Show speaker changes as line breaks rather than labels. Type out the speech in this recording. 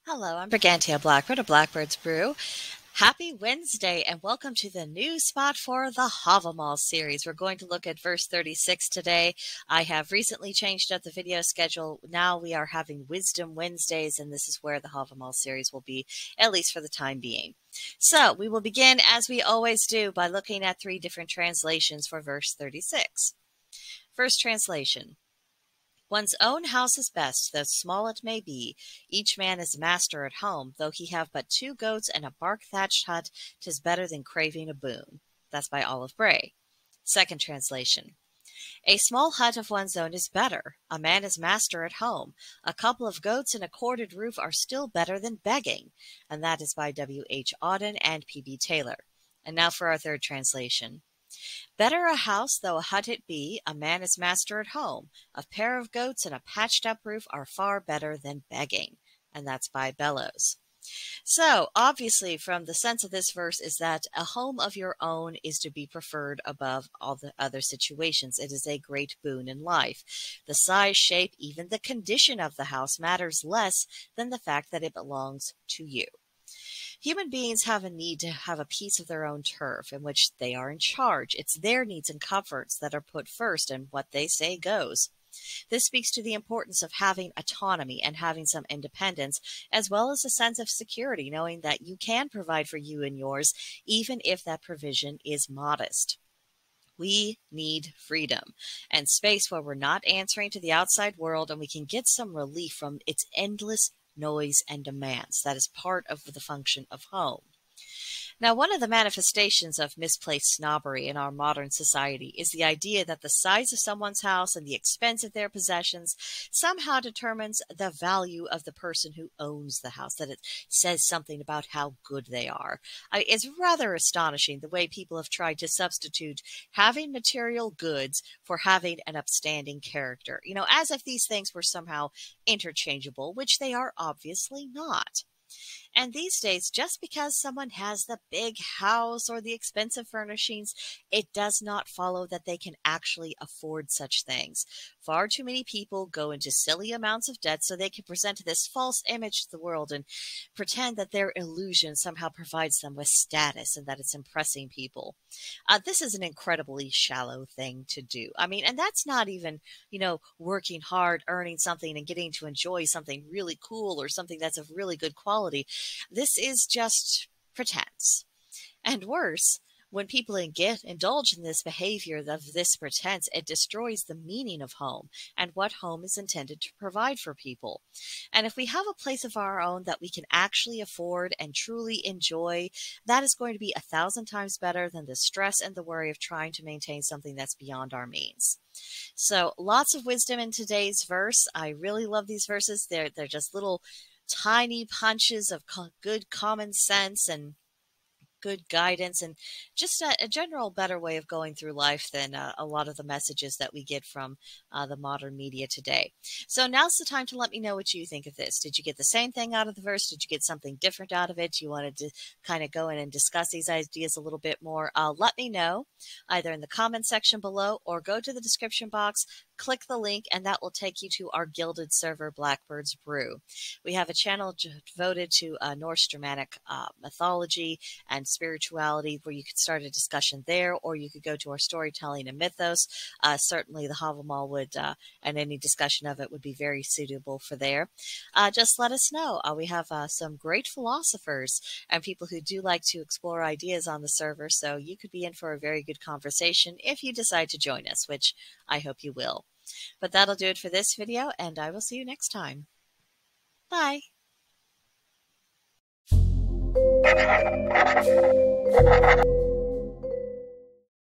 Hello, I'm Brigantia Blackbird of Blackbird's Brew. Happy Wednesday and welcome to the new spot for the Havamal series. We're going to look at verse 36 today. I have recently changed up the video schedule. Now we are having Wisdom Wednesdays, and this is where the Havamal series will be, at least for the time being. So we will begin, as we always do, by looking at 3 different translations for verse 36. First translation. One's own house is best, though small it may be. Each man is master at home, though he have but 2 goats and a bark-thatched hut. 'Tis better than craving a boon. That's by Olive Bray. Second translation. A small hut of one's own is better. A man is master at home. A couple of goats and a corded roof are still better than begging. And that is by W.H. Auden and P.B. Taylor. And now for our third translation. Better a house, though a hut it be, a man is master at home. A pair of goats and a patched-up roof are far better than begging. And that's by Bellows. So, obviously, from the sense of this verse is that a home of your own is to be preferred above all the other situations. It is a great boon in life. The size, shape, even the condition of the house matters less than the fact that it belongs to you. Human beings have a need to have a piece of their own turf in which they are in charge. It's their needs and comforts that are put first, and what they say goes. This speaks to the importance of having autonomy and having some independence, as well as a sense of security, knowing that you can provide for you and yours, even if that provision is modest. We need freedom and space where we're not answering to the outside world, and we can get some relief from its endless noise and demands. That is part of the function of home. Now, one of the manifestations of misplaced snobbery in our modern society is the idea that the size of someone's house and the expense of their possessions somehow determines the value of the person who owns the house, that it says something about how good they are. It's rather astonishing the way people have tried to substitute having material goods for having an upstanding character, as if these things were somehow interchangeable, which they are obviously not. And these days, just because someone has the big house or the expensive furnishings, it does not follow that they can actually afford such things. Far too many people go into silly amounts of debt so they can present this false image to the world and pretend that their illusion somehow provides them with status and that it's impressing people. This is an incredibly shallow thing to do. And that's not even, working hard, earning something and getting to enjoy something really cool or something that's of really good quality. This is just pretense. And worse, when people indulge in this behavior of this pretense, it destroys the meaning of home and what home is intended to provide for people. And if we have a place of our own that we can actually afford and truly enjoy, that is going to be 1,000 times better than the stress and the worry of trying to maintain something that's beyond our means. So lots of wisdom in today's verse. I really love these verses. They're just little tiny punches of good common sense and good guidance, and just a general better way of going through life than a lot of the messages that we get from the modern media today. So now's the time to let me know what you think of this. Did you get the same thing out of the verse? Did you get something different out of it? You wanted to kind of go in and discuss these ideas a little bit more? Let me know either in the comment section below or go to the description box, click the link, and that will take you to our gilded server, Blackbird's Brew. We have a channel devoted to Norse Germanic mythology and spirituality, where you could start a discussion there, or you could go to our storytelling and mythos. Certainly the Havamal would, and any discussion of it would be very suitable for there. Just let us know. We have some great philosophers and people who do like to explore ideas on the server, so you could be in for a very good conversation if you decide to join us, which I hope you will. But that'll do it for this video, and I will see you next time. Bye.